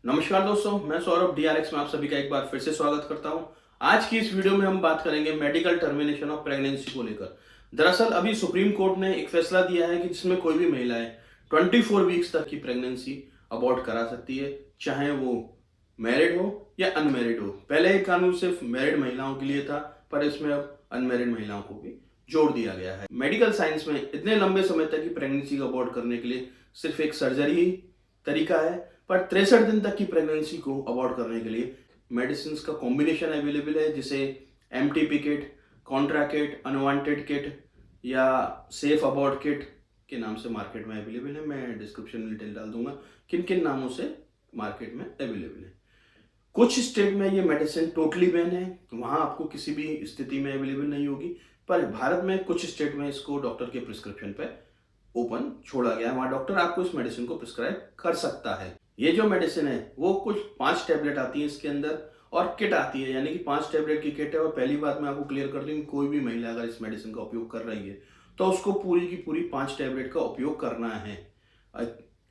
नमस्कार दोस्तों, मैं सौरभ डीआरएक्स में आप सभी का एक बार फिर से स्वागत करता हूं। आज की इस वीडियो में हम बात करेंगे मेडिकल टर्मिनेशन ऑफ प्रेगनेंसी को लेकर। दरअसल अभी सुप्रीम कोर्ट ने एक फैसला दिया है कि जिसमें कोई भी महिलाएं 24 वीक्स तक की प्रेगनेंसी अबॉर्ट करा सकती है, चाहे वो मैरिड हो या अनमैरिड हो। पहले ये कानून सिर्फ मैरिड महिलाओं के लिए था, पर इसमें अब अनमैरिड महिलाओं को भी जोड़ दिया गया है। मेडिकल साइंस में इतने लंबे समय तक की प्रेगनेंसी को अबॉर्ट करने के लिए सिर्फ एक सर्जरी ही तरीका है, पर 63 दिन तक की प्रेगनेंसी को अवॉइड करने के लिए मेडिसिन का कॉम्बिनेशन अवेलेबल है, जिसे MTP kit, Contra kit, unwanted kit या सेफ अबॉर्ट किट के नाम से मार्केट में अवेलेबल है। मैं डिस्क्रिप्शन में डिटेल डाल दूंगा किन किन नामों से मार्केट में अवेलेबल है। कुछ स्टेट में ये मेडिसिन टोटली बैन है, वहां आपको किसी भी स्थिति में अवेलेबल नहीं होगी, पर भारत में कुछ स्टेट में इसको डॉक्टर के प्रिस्क्रिप्शन पे ओपन छोड़ा गया है, वहां डॉक्टर आपको इस मेडिसिन को प्रिस्क्राइब कर सकता है। ये जो मेडिसिन है वो कुछ 5 टैबलेट आती है इसके अंदर, और किट आती है, यानी कि 5 टैबलेट की किट है। और पहली बात मैं आपको क्लियर कर दूं कि कोई भी महिला अगर इस मेडिसिन का उपयोग कर रही है तो उसको पूरी की पूरी 5 टैबलेट का उपयोग करना है।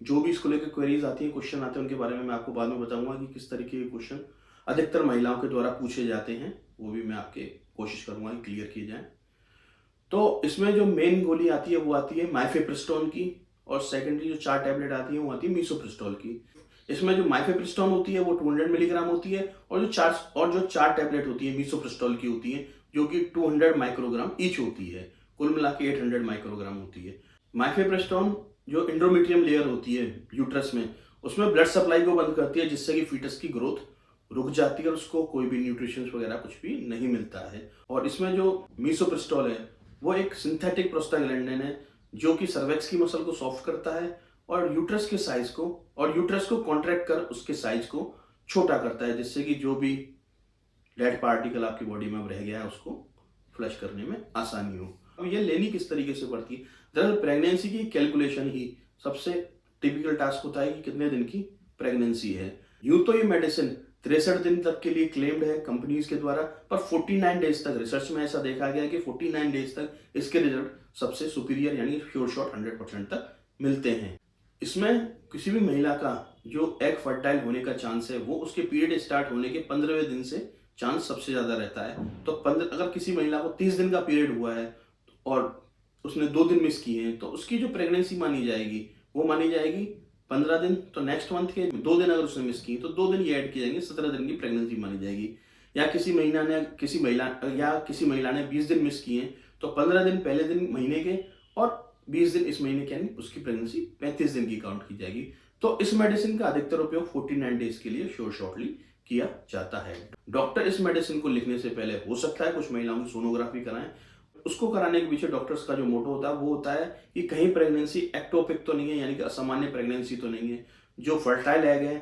जो भी इसको लेकर क्वेरीज आती है, क्वेश्चन आते हैं, उनके बारे में मैं आपको बाद में बताऊंगा कि किस तरीके के क्वेश्चन अधिकतर महिलाओं के द्वारा पूछे जाते हैं, वो भी मैं आपके कोशिश करूंगा कि क्लियर किए जाए। तो इसमें जो मेन गोली आती है वो आती है माइफेप्रिस्टोन की, और सेकेंडरी जो 4 टैबलेट आती है वो आती है मीसोप्रिस्टोल की। इसमें जो माइफेप्रिस्टोन होती है वो 200 मिलीग्राम होती है, और जो चार टैबलेट होती है मीसोप्रिस्टोल की होती है, जो कि 200 माइक्रोग्राम ईच होती है। कुल मिला के 800 माइक्रोग्राम होती है। माइफेप्रिस्टोन जो इंडोमेट्रियम लेयर होती है यूट्रस में, उसमें ब्लड सप्लाई को बंद करती है, जिससे कि फीटस की ग्रोथ रुक जाती है और उसको कोई भी न्यूट्रिशन वगैरह कुछ भी नहीं मिलता है। और इसमें जो मीसोप्रिस्टोल है वो एक सिंथेटिक प्रोस्टाग्लैंडिन है, जो कि सर्वेक्स की मसल को सॉफ्ट करता है और यूट्रस को कॉन्ट्रैक्ट कर उसके साइज को छोटा करता है, जिससे कि जो भी डेड पार्टिकल आपकी बॉडी में अब रह गया है उसको फ्लश करने में आसानी हो। अब ये लेनी किस तरीके से पड़ती है? दरअसल प्रेगनेंसी की कैलकुलेशन ही सबसे टिपिकल टास्क होता है कि कितने दिन की प्रेगनेंसी है। यूं तो ये मेडिसिन 63 दिन तक के लिए क्लेम्ड है कंपनीज के द्वारा, पर 49 डेज तक रिसर्च में ऐसा देखा गया कि 49 डेज तक इसके रिजल्ट सबसे सुपीरियर यानी श्योर शॉट 100% तक मिलते हैं। इसमें किसी भी महिला का जो एग फर्टाइल होने का चांस है वो उसके पीरियड स्टार्ट होने के 15वें दिन से चांस सबसे ज्यादा रहता है। तो अगर किसी महिला को 30 दिन का पीरियड हुआ है और उसने 2 दिन मिस किए हैं, तो उसकी जो प्रेगनेंसी मानी जाएगी वो मानी जाएगी 15 दिन। तो नेक्स्ट मंथ के 2 दिन अगर उसने मिस किए तो 2 दिन ये ऐड किए जाएंगे, 17 दिन की प्रेगनेंसी मानी जाएगी। या किसी महिला ने 20 दिन मिस किए तो 15 दिन पहले दिन महीने के और 20 दिन इस महीने के, यानी उसकी प्रेगनेंसी 35 दिन की काउंट की जाएगी। तो इस मेडिसिन का अधिकतर उपयोग 49 डेज के लिए श्योर शॉर्टली किया जाता है। डॉक्टर इस मेडिसिन को लिखने से पहले हो सकता है कुछ महिलाओं की सोनोग्राफी कराएं। उसको कराने के पीछे डॉक्टर्स का जो मोटो होता है वो होता है कि कहीं प्रेगनेंसी एक्टोपिक तो नहीं है, यानी कि असामान्य प्रेगनेंसी तो नहीं है, जो फर्टाइल एग है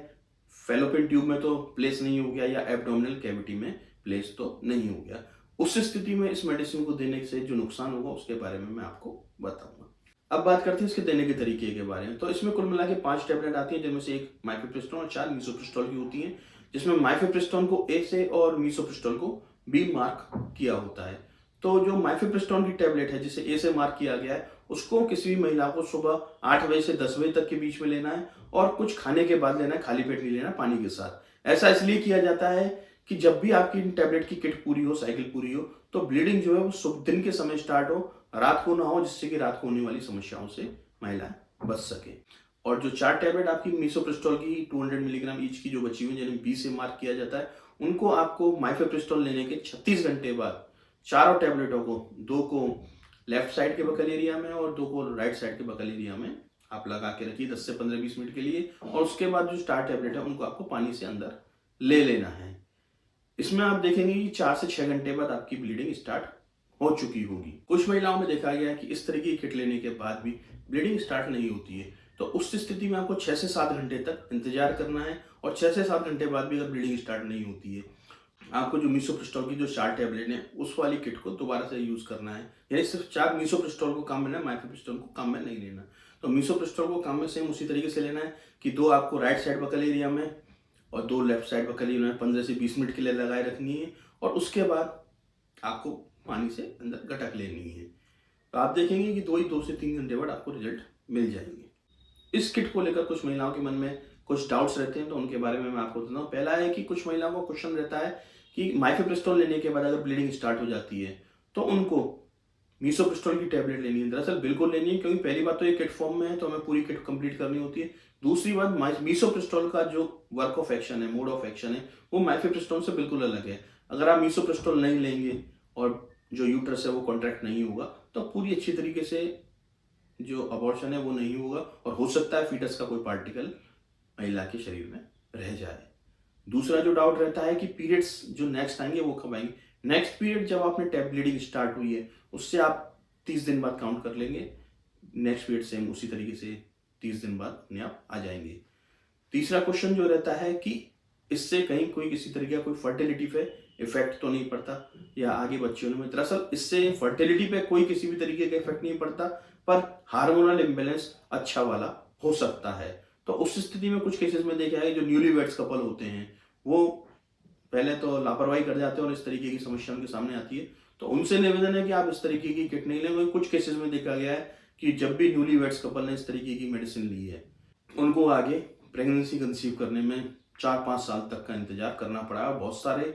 फेलोपियन ट्यूब में तो प्लेस नहीं हो गया, या एब्डोमिनल कैविटी में प्लेस तो नहीं हो गया। उस स्थिति में इस मेडिसिन को देने से जो नुकसान होगा उसके बारे में मैं आपको बताऊंगा। अब बात करते हैं इसके देने के तरीके के बारे में। तो इसमें कुल मिला के 5 टैबलेट आती है, जिनमें से एक माइफेप्रिस्टोन और 4 मीसोप्रिस्टोल की होती है, जिसमें माइफेप्रिस्टोन को ए से और मीसोप्रिस्टोल को बी मार्क किया होता है। तो जो माइफेप्रिस्टोन की टैबलेट है जिसे ए से मार्क किया गया है, उसको किसी भी महिला को सुबह 8 बजे से 10 बजे तक के बीच में लेना है, और कुछ खाने के बाद लेना है, खाली पेट नहीं लेना, पानी के साथ। ऐसा इसलिए किया जाता है कि जब भी आपकी इन टैबलेट की किट पूरी हो, साइकिल पूरी हो, तो ब्लीडिंग जो है वो शुभ दिन के समय स्टार्ट हो, रात को ना हो, जिससे कि रात को होने वाली समस्याओं से महिलाएं बच सके। और जो 4 टैबलेट आपकी मीसोप्रिस्टोल की 200 मिलीग्राम ईच की जो बची हुई, जिन्हें बी से मार्क किया जाता है, उनको आपको माइफेप्रिस्टोल लेने के 36 घंटे बाद चारों टैबलेटों को, 2 को लेफ्ट साइड के बकल एरिया में और 2 को राइट साइड के बकल एरिया में आप लगा के रखिए 10 से 15-20 मिनट के लिए। और उसके बाद जो 4 टैबलेट है उनको आपको पानी से अंदर ले लेना है। इसमें आप देखेंगे कि 4 से 6 घंटे बाद आपकी ब्लीडिंग स्टार्ट हो चुकी होगी। कुछ महिलाओं में देखा गया है कि इस तरीके की किट लेने के बाद भी ब्लीडिंग स्टार्ट नहीं होती है, तो उस स्थिति में आपको 6 से 7 घंटे तक इंतजार करना है, और 6 से 7 घंटे बाद भी अगर ब्लीडिंग स्टार्ट नहीं होती है, आपको जो मीसोप्रिस्टोल की जो 4 टैबलेट है उस वाली किट को दोबारा से यूज करना है। यानी सिर्फ 4 मीसोप्रिस्टोल को काम में लेना, माइफेप्रिस्टोल को काम में नहीं लेना। तो मीसोप्रिस्टोल को काम में सेम उसी तरीके से लेना है कि 2 आपको राइट साइड बकल एरिया में और 2 लेफ्ट साइड बकल एरिया में 15 से 20 मिनट के लिए लगाए रखनी है, और उसके बाद आपको पानी से अंदर गटक लेनी है। तो आप देखेंगे कि 2 से 3 घंटे बाद आपको रिजल्ट मिल जाएंगे। इस किट को लेकर कुछ महिलाओं के मन में कुछ डाउट्स रहते हैं तो उनके बारे में मैं आपको बताता हूँ। पहला है कि कुछ महिलाओं को क्वेश्चन रहता है कि माइफेप्रिस्टोल लेने के बाद अगर ब्लीडिंग स्टार्ट हो जाती है तो उनको मीसोप्रिस्टोल की टैबलेट लेनी है। दरअसल बिल्कुल लेनी है, क्योंकि पहली बात तो ये किट फॉर्म में है तो हमें पूरी किट कंप्लीट करनी होती है। दूसरी बात, मीसोप्रिस्टोल का जो वर्क ऑफ एक्शन है, मोड ऑफ एक्शन है, वो माइफेप्रिस्टोल से बिल्कुल अलग है। अगर आप मीसोप्रिस्टोल नहीं लेंगे और जो यूट्रस है वो कॉन्ट्रैक्ट नहीं होगा तो पूरी अच्छी तरीके से जो अबॉर्शन है वो नहीं होगा और हो सकता है फीटस का कोई पार्टिकल महिला के शरीर में रह जाए। दूसरा जो डाउट रहता है कि पीरियड्स जो नेक्स्ट आएंगे वो कब आएंगे। नेक्स्ट पीरियड जब आपने टैब ब्लीडिंग स्टार्ट हुई है उससे आप 30 दिन बाद काउंट कर लेंगे, नेक्स्ट पीरियड सेम उसी तरीके से 30 दिन बाद अपने आप आ जाएंगे। तीसरा क्वेश्चन जो रहता है कि इससे कहीं कोई किसी तरीके का कोई फर्टिलिटी पे इफेक्ट तो नहीं पड़ता या आगे बच्चे होने में। दरअसल इससे फर्टिलिटी पे कोई किसी भी तरीके का इफेक्ट नहीं पड़ता, पर हार्मोनल इम्बेलेंस अच्छा वाला हो सकता है। तो उस स्थिति में कुछ केसेस में देखा है जो न्यूली वेड्स कपल होते हैं वो पहले तो लापरवाही कर जाते हैं और इस तरीके की समस्या उनके सामने आती है, तो उनसे निवेदन है कि आप इस तरीके की किट नहीं लें। कुछ केसेस में देखा गया है कि जब भी न्यूली वेड्स कपल ने इस तरीके की मेडिसिन ली है उनको आगे प्रेगनेंसी कंसीव करने में 4-5 साल तक का इंतजार करना पड़ा है, बहुत सारे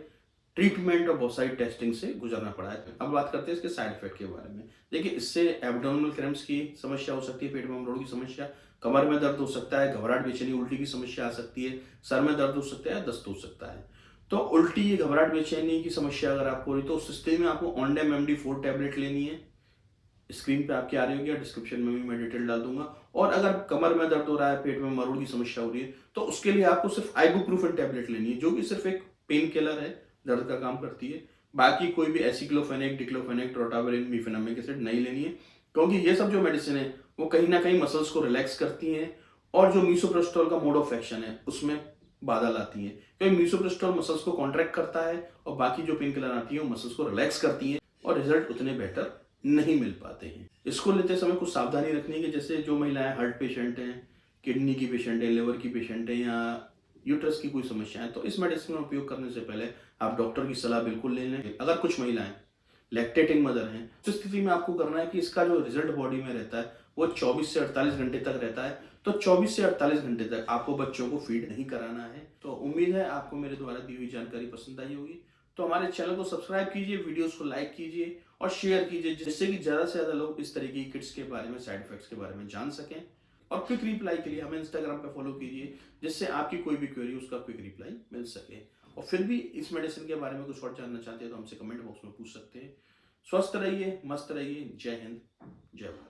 ट्रीटमेंट और बहुत सारी टेस्टिंग से गुजरना पड़ा है। अब बात करते हैं इसके साइड इफेक्ट के बारे में। देखिए, इससे एब्डोमिनल क्रैम्प्स की समस्या हो सकती है, पेट में मरोड़ की समस्या, कमर में दर्द हो सकता है, घबराहट, बेचैनी, उल्टी की समस्या आ सकती है, सर में दर्द हो सकता है, दस्त हो सकता है। तो उल्टी, घबराहट, बेचैनी की समस्या अगर आपको हो रही तो उस स्थिति में आपको ऑनडेम MD4 टैबलेट लेनी है। स्क्रीन पे आपके आ रही होगी, डिस्क्रिप्शन में भी मैं डिटेल डाल दूंगा। और अगर कमर में दर्द हो रहा है, पेट में मरोड़ की समस्या हो रही है तो उसके लिए आपको सिर्फ आइबुप्रोफेन टैबलेट लेनी है, जो कि सिर्फ एक पेन किलर है, दर्द का काम करती है। बाकी कोई भी एसिक्लोफेनेक, डिक्लोफेनेक, ट्रोटावेरिन, मीफेनामिक एसिड नहीं लेनी है, क्योंकि ये सब जो मेडिसिन है वो कहीं ना कहीं मसल्स को रिलैक्स करती हैं और जो मीसोप्रेस्टोल का मोड ऑफ एक्शन है उसमें बाधा लाती हैं। क्योंकि मीसोप्रेस्टोल मसल्स को कॉन्ट्रैक्ट करता है और बाकी जो पेन किलर आती है वो मसल्स को रिलैक्स करती हैं और रिजल्ट उतने बेटर नहीं मिल पाते हैं। इसको लेते समय कुछ सावधानी रखनी है कि जैसे जो महिलाएं हार्ट पेशेंट हैं, किडनी की पेशेंट है, लिवर की पेशेंट है या यूट्रस की कोई समस्या है तो इस मेडिसिन का उपयोग करने से पहले आप डॉक्टर की सलाह बिल्कुल ले लें। अगर कुछ महिलाएं लैक्टेटिंग मदर हैं तो स्थिति में आपको करना है कि इसका जो रिजल्ट बॉडी में रहता है वो 24 से 48 घंटे तक रहता है, तो 24 से 48 घंटे तक आपको बच्चों को फीड नहीं कराना है। तो उम्मीद है आपको मेरे द्वारा दी हुई जानकारी पसंद आई होगी। तो हमारे चैनल को सब्सक्राइब कीजिए, वीडियोस को लाइक कीजिए और शेयर कीजिए, जिससे कि ज़्यादा से ज़्यादा लोग इस तरीके की किट्स के बारे में, साइड इफेक्ट्स के बारे में जान सकें। और क्विक रिप्लाई के लिए हमें इंस्टाग्राम पे फॉलो कीजिए, जिससे आपकी कोई भी क्वेरी उसका क्विक रिप्लाई मिल सके। और फिर भी इस मेडिसिन के बारे में कुछ और जानना चाहते हैं तो हमसे कमेंट बॉक्स में पूछ सकते हैं। स्वस्थ रहिए, मस्त रहिए। जय हिंद, जय भारत।